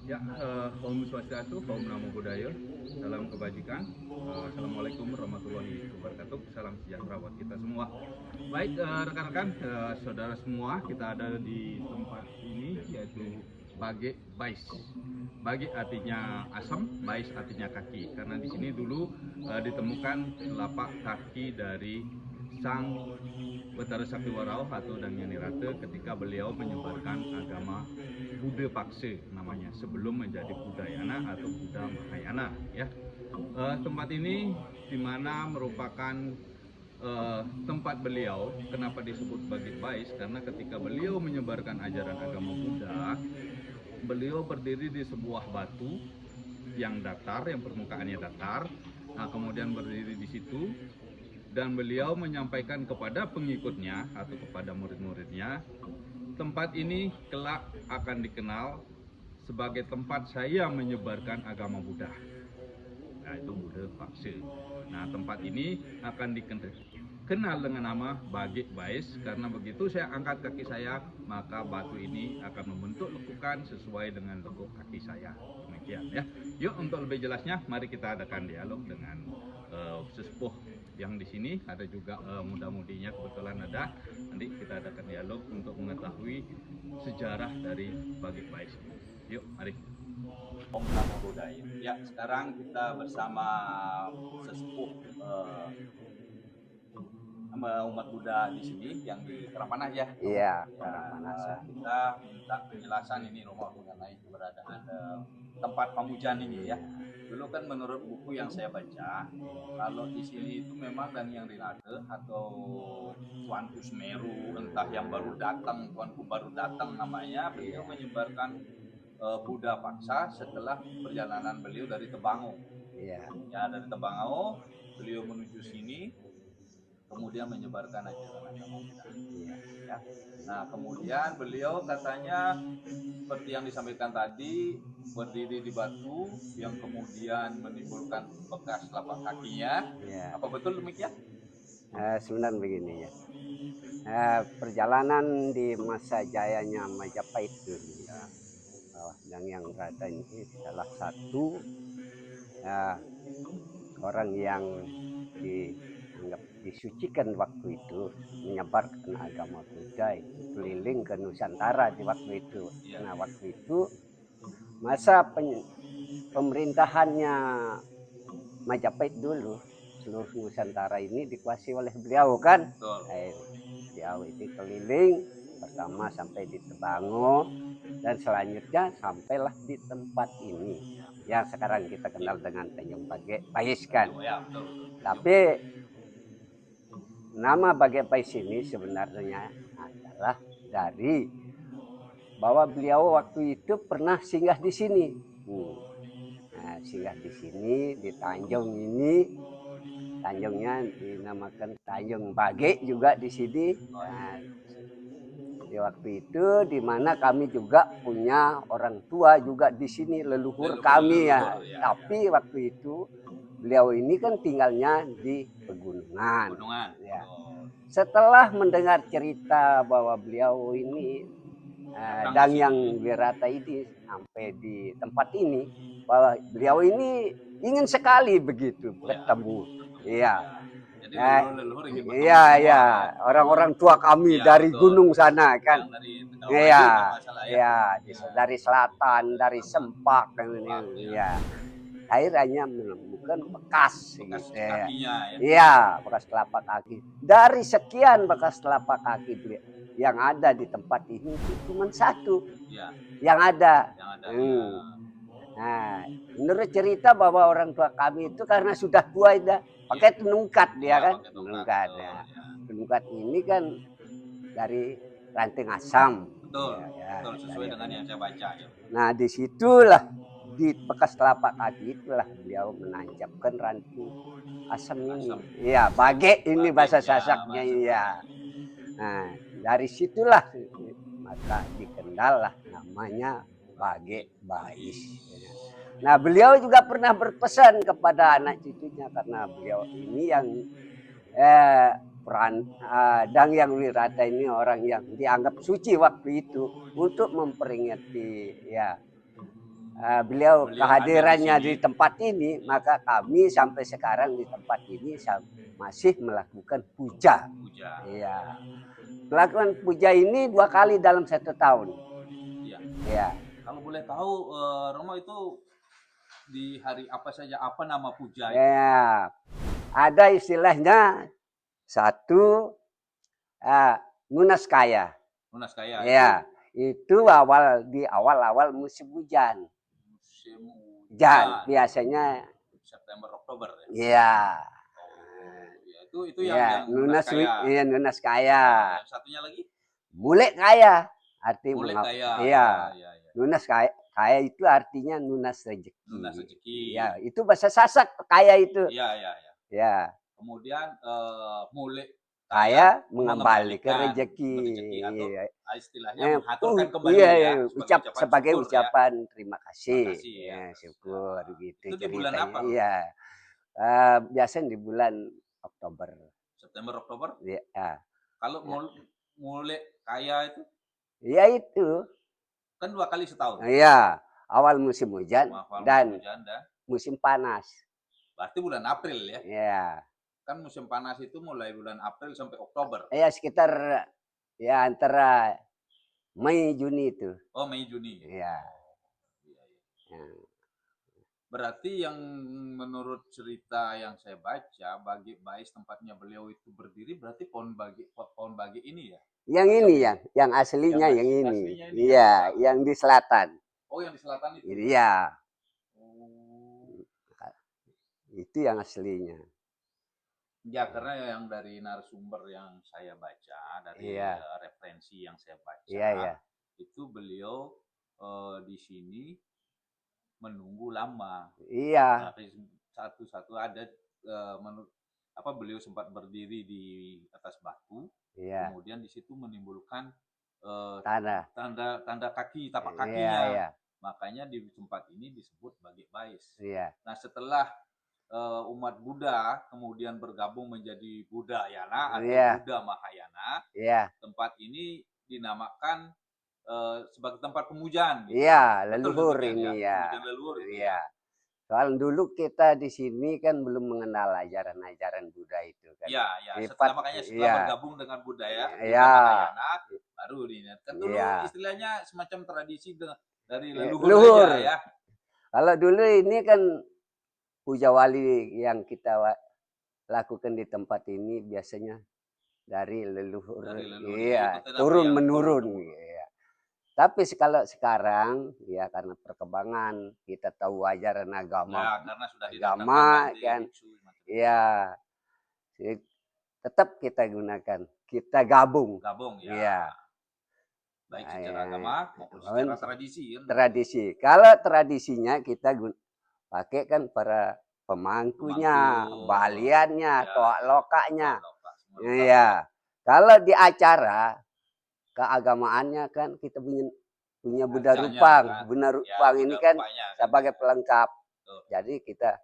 Ya, Om Swastiastu, Om Namo Buddhaya, salam kebajikan. Assalamualaikum warahmatullahi wabarakatuh. Salam sejahtera buat kita semua. Baik, rekan-rekan, saudara semua, kita ada di tempat ini yaitu Bage Bais. Bage artinya asam, Bais artinya kaki. Karena di sini dulu ditemukan telapak kaki dari Sang Betara Saktiwarau atau Dangyanirata ketika beliau menyebarkan agama Buddha Paksa namanya sebelum menjadi Buddhayana atau Buddha Mahayana ya. Tempat ini dimana merupakan tempat beliau. Kenapa disebut Bage Bais? Karena ketika beliau menyebarkan ajaran agama Buddha, beliau berdiri di sebuah batu yang datar, yang permukaannya datar. Nah, kemudian berdiri di situ dan beliau menyampaikan kepada pengikutnya atau kepada murid-muridnya, tempat ini kelak akan dikenal sebagai tempat saya menyebarkan agama Buddha. Nah, itu Buddha Paksa. Nah, tempat ini akan dikenal dengan nama Bage Bais karena begitu saya angkat kaki saya, maka batu ini akan membentuk lekukan sesuai dengan lekuk kaki saya. Demikian ya. Yuk, untuk lebih jelasnya mari kita adakan dialog dengan sesepuh yang di sini, ada juga muda-mudinya kebetulan ada. Nanti kita adakan dialog untuk mengetahui sejarah dari Bage Bais. Yuk, mari. Om Namo Buddhaya. Ya, sekarang kita bersama sesepuh umat Buddha di sini yang di Karangpanas ya. Iya, Ya, Karangpanas. kita minta penjelasan ini Romo mengenai keberadaan tempat pamujan ini ya. Dulu kan menurut buku yang saya baca, kalau di sini itu memang dan yang Rinate atau Tuanku Semeru, entah yang baru datang, Tuanku baru datang namanya, beliau menyebarkan Buddha Paksa setelah perjalanan beliau dari Tebangau. Iya. Ya, dari Tebangau beliau menuju sini, kemudian menyebarkan ajaran agama Buddha. Iya. Ya. Nah, kemudian beliau katanya seperti yang disampaikan tadi, berdiri di batu yang kemudian menimbulkan bekas telapak kakinya. Iya. Apa betul demikian? Sebenarnya begini ya. Perjalanan di masa jayanya Majapahit dulu ya, yang berada ini salah satu orang yang dianggap disucikan waktu itu menyebarkan agama Buddha itu keliling ke Nusantara di waktu itu. Nah, waktu itu masa pemerintahannya Majapahit dulu, seluruh Nusantara ini dikuasai oleh beliau kan. Beliau itu keliling pertama sampai di Tebangau dan selanjutnya sampailah di tempat ini yang sekarang kita kenal dengan Tanjung Bais kan. Tapi nama Bage Bais ini sebenarnya adalah dari bahwa beliau waktu itu pernah singgah di sini. Nah, singgah di sini di Tanjung ini, Tanjungnya dinamakan Tanjung Bage juga di sini. Nah, di waktu itu di mana kami juga punya orang tua juga di sini, leluhur kami ya. Tapi waktu itu beliau ini kan tinggalnya di pegunungan. Ya. Setelah mendengar cerita bahwa beliau ini dan yang Wirata ini sampai di tempat ini, bahwa beliau ini ingin sekali begitu bertemu. Iya. Iya, iya. Orang-orang tua kami dari gunung sana kan. Iya, iya. Dari selatan, dari Sempak. Iya. Akhirnya menemukan bekas gitu. Iya, bekas telapak kaki. Dari sekian bekas telapak kaki yang ada di tempat ini cuma satu yang ada. Nah, menurut cerita bahwa orang tua kami itu karena sudah tua itu pakai tenungkat dia kan, tenungkat ya. Tenungkat ini kan dari ranting asam. Betul, betul sesuai dengan yang saya baca. Nah, disitulah di bekas telapak kaki itulah beliau menancapkan ranting asam ini. Iya, bage ini bahasa Sasaknya iya. Nah, dari situlah maka dikenal lah namanya Bage Bais. Nah, beliau juga pernah berpesan kepada anak cucunya karena beliau ini yang Dang Yang Wirata ini orang yang dianggap suci waktu itu untuk memperingati ya beliau Beliau kehadirannya ada di di sini. tempat ini, maka kami sampai sekarang di tempat ini masih melakukan puja. Puja. Iya. Melakukan puja ini 2 kali dalam 1 tahun. Iya. Iya. Kalau boleh tahu, Romo itu di hari apa saja? Apa nama puja itu? Ya, ada istilahnya satu Nunas Kaya. Lunas Kaya Ya, itu di awal-awal musim hujan. musim Hujan hujan. biasanya. September Oktober ya. Iya. Oh, ya itu Ya, yang Lunas Kaya. Iya, Nunas Kaya. Yang satunya lagi? Bule kaya. Bule Kaya. Iya. Ya. Nunas kaya itu artinya lunas rezeki. Lunas rezeki. Ya, itu bahasa Sasak kaya itu. Iya. Ya. Kemudian Mule Kaya mengembalikan rezeki. Atau istilahnya mengaturkan Iya, kembali iya, ya sebagai syukur, ucapan terima kasih. ya. Syukur gitu Itu di bulan ceritanya. apa? Iya. Biasanya di bulan Oktober. September Oktober? Ya. Kalau Mule Kaya itu? Iya itu. Kan 2 kali setahun. Iya, awal musim hujan dan musim panas. Berarti bulan April ya? Iya. Kan musim panas itu mulai bulan April sampai Oktober. Iya, sekitar ya antara Mei Juni itu. Oh, Mei Juni. Iya. Ya. Berarti yang menurut cerita yang saya baca, Bagi Bais tempatnya beliau itu berdiri berarti pohon bagi ini ya? Yang ini yang aslinya yang ini. Aslinya ini iya, yang di selatan. Oh, yang di selatan itu. Iya. Oh. Itu yang aslinya. Ya, karena yang dari narasumber yang saya baca, dari referensi yang saya baca, itu beliau di sini menunggu lama. Iya. Nah, satu-satu ada beliau sempat berdiri di atas batu, kemudian di situ menimbulkan tanda kaki, tapak kakinya. Iya. Makanya di tempat ini disebut Bagi Bais. Iya. Nah, setelah umat Buddha kemudian bergabung menjadi Budayana atau Buddha Mahayana, tempat ini dinamakan sebagai tempat pemujaan. Gitu. Iya, leluhur ini ya. Pemujaan leluhur ini. Iya. Soal dulu kita di sini kan belum mengenal ajaran-ajaran Buddha itu kan. Iya. Setelah bergabung dengan budaya Mahayana, baru ini. Kan dulu istilahnya semacam tradisi dari leluhur aja, ya. Kalau dulu ini kan puja wali yang kita lakukan di tempat ini biasanya dari leluhur. Iya, turun menurun. Iya. Tapi kalau sekarang ya karena perkembangan kita tahu ajaran agama, kan, ya tetap kita gunakan, kita gabung ya. Iya. Baik secara agama maupun secara tradisi. Tradisi. Kalau tradisinya kita pakai kan para pemangkunya, baliannya, toak lokaknya. Iya. Kalau di acara keagamaannya kan kita punya Buddha Rupang. Buddha Rupang ini kan sebagai pelengkap. Jadi kita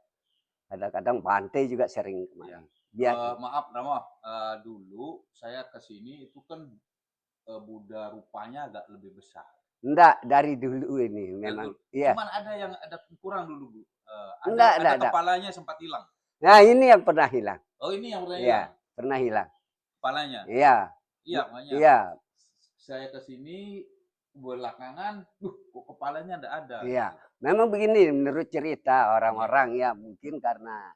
kadang-kadang bantai juga sering kemarin. Maaf Ramo, dulu saya kesini itu kan Buddha Rupanya agak lebih besar. Enggak, dari dulu ini memang. Iya. Cuman ada kurang dulu, Bu. Ada kepalanya sempat hilang. Nah, ini yang pernah hilang. Oh, ini yang pernah hilang. Iya, pernah hilang. Kepalanya. Iya. Iya, makanya. Iya. Saya kesini belakangan, kok kepalanya enggak ada. Iya. Memang begini menurut cerita orang-orang ya mungkin karena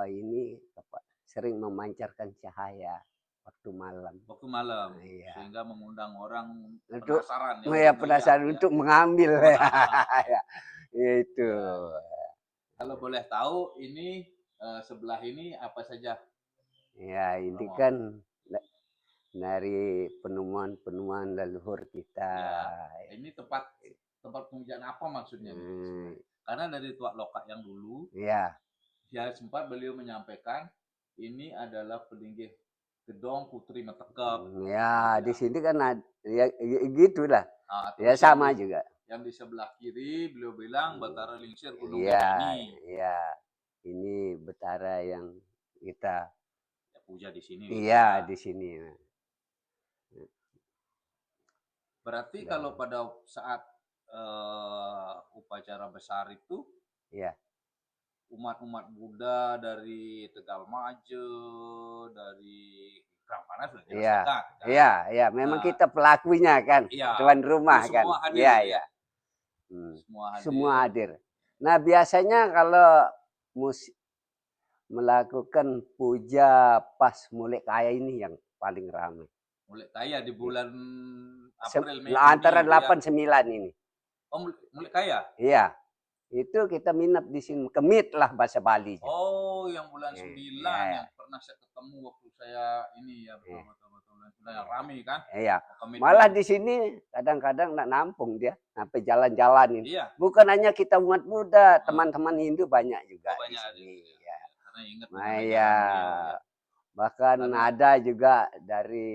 ini sering memancarkan cahaya waktu malam. Iya. Sehingga mengundang orang penasaran. Penasaran untuk mengambil. Itu. Kalau boleh tahu ini sebelah ini apa saja? Ya, ini kan dari penemuan leluhur kita. Ya, ini tempat pemujaan apa maksudnya? Karena dari tuak lokak yang dulu, ya sempat beliau menyampaikan ini adalah peninggi gedong Putri Metekep. Ya, di sini kan ya gitulah. Ya sama juga. Yang di sebelah kiri beliau bilang Batara Lingsir Gunung Gedani. Iya. Ini Batara yang kita puja di sini. Iya, di sini. Berarti kalau pada saat upacara besar itu Iya. umat-umat Buddha dari Tegalmaje, dari Prambanan sudah jelas Iya. dekat, kan? Iya, iya, memang Nah, kita pelakunya kan, iya, tuan rumah itu kan. semua hadir, Iya, ya? iya. Hmm. Semua hadir. Semua hadir. Nah, biasanya kalau melakukan puja pas mulai kaya ini yang paling ramai. Mulai kaya di bulan Se- April, Mei, antara Juni, gitu 8 9 ini. ya. Oh, mulai kaya? Iya. Itu kita minat di sini. Kemit lah bahasa Bali. Oh, yang bulan 9 Iya. yang pernah saya ketemu waktu saya ini ya, betul yang ramai kan? Iya. Kemit Malah dulu. di sini kadang-kadang nak nampung dia sampai jalan-jalan ini. Iya. Bukan hanya kita umat Buddha, teman-teman Hindu banyak juga Oh, di banyak. sini. Ya. Karena ingat Nah, dengan ya. ajaran beliau, ya. Bahkan Karena- ada juga dari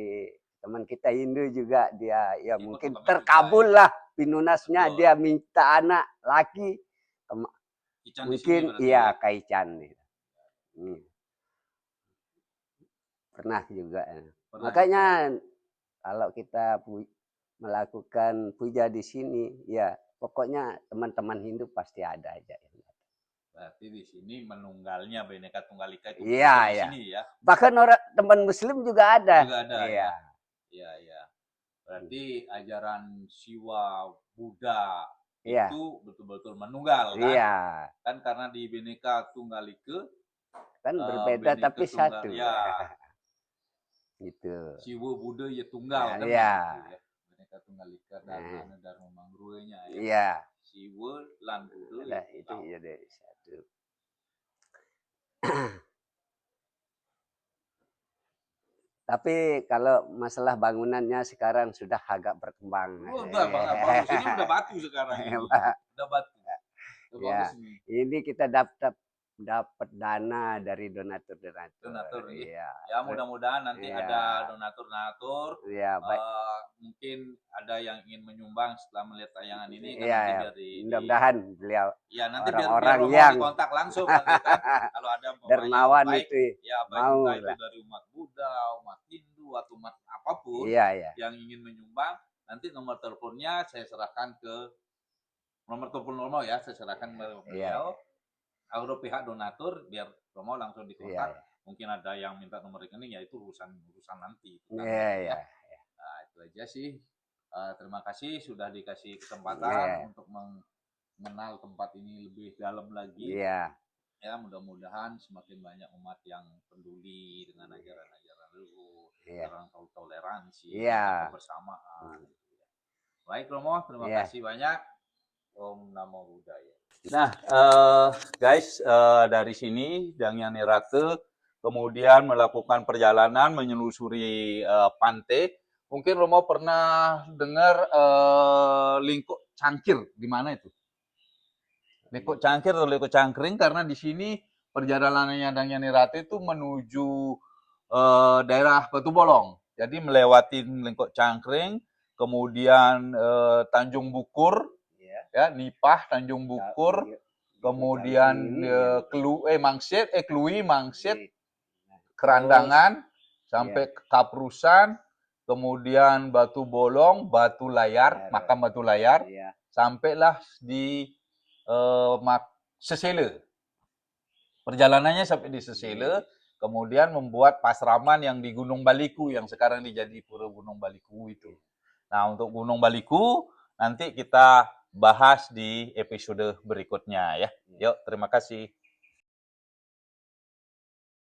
teman kita Hindu juga dia ya Ikut mungkin kami terkabul juga, ya. lah pinunasnya, Betul. dia minta anak laki Ican di mungkin sini berarti, iya ya. Kaichan. Pernah juga. Pernah Makanya kalau kita melakukan puja di sini, ya pokoknya teman-teman Hindu pasti ada aja. Berarti di sini menunggalnya Bhinneka Tunggal Ika itu Iya, di iya. sini ya. Bahkan orang teman Muslim juga ada. Juga ada, Iya. Iya, iya. Berarti ajaran Siwa Buddha Iya. itu betul-betul menunggal kan? Iya. Kan karena di Bhinneka Tunggal Ika Kan berbeda Bhinneka tapi Tunggal, satu. ya. Gitu. Siwa Buddha ya tunggal kan? Iya. Gitu, ya. Bhinneka Tunggal Ika Dharma Dharma Mangruenya ya. Iya. Siwa lan Buddha Nah, ya itu tunggal. jadi satu. Tapi kalau masalah bangunannya sekarang sudah agak berkembang. Oh, udah bagus. Ini udah batu sekarang. Ini. Udah batu. Udah Ya, bagus ini. ini kita dapat dana dari donatur. Donatur, Iya. Ya mudah-mudahan nanti Iya. ada donatur-donatur. Iya, baik. Mungkin ada yang ingin menyumbang setelah melihat tayangan ini. Kan Iya, nanti ya. biar Mudah-mudahan beliau ya nanti biar orang-orang Romo yang dikontak langsung nanti kan. Kalau ada dermawan baik, itu. ya baik mau entah itu lah. dari umat Buddha, umat Hindu atau umat apapun Iya, iya. yang ingin menyumbang, nanti nomor teleponnya saya serahkan ke nomor telepon Romo ya, saya serahkan ke beliau. Kalau pihak donatur biar Romo langsung dikontak. Iya. Mungkin ada yang minta nomor rekening, ya itu urusan nanti. Iya, iya. Nah, itu aja sih. Terima kasih sudah dikasih kesempatan untuk mengenal tempat ini lebih dalam lagi. Iya. Ya, mudah-mudahan semakin banyak umat yang peduli dengan ajaran-ajaran leluhur, ajaran toleransi, kebersamaan. Baik Romo, terima kasih banyak. Om Namo Buddhaya. Nah, guys, dari sini Dangyan Nirate kemudian melakukan perjalanan menelusuri pantai. Mungkin Romo pernah dengar Lingkuk Cangkir, di mana itu? Lingkuk Cangkir atau Lingkuk Cangkring, karena di sini perjalanannya Dangyan Nirate itu menuju daerah Batu Bolong. Jadi melewati Lingkuk Cangkring, kemudian Tanjung Bukur, ya Nipah, Tanjung Bukur, kemudian Klui, Mangsit, Kerandangan, sampai ke Kaprusan, kemudian Batu Bolong, Batu Layar, makam Batu Layar, sampailah di Sesele. Perjalanannya sampai di Sesele, kemudian membuat pasraman yang di Gunung Baliku yang sekarang dijadi Pura Gunung Baliku itu. Nah, untuk Gunung Baliku nanti kita bahas di episode berikutnya ya. Yuk, terima kasih.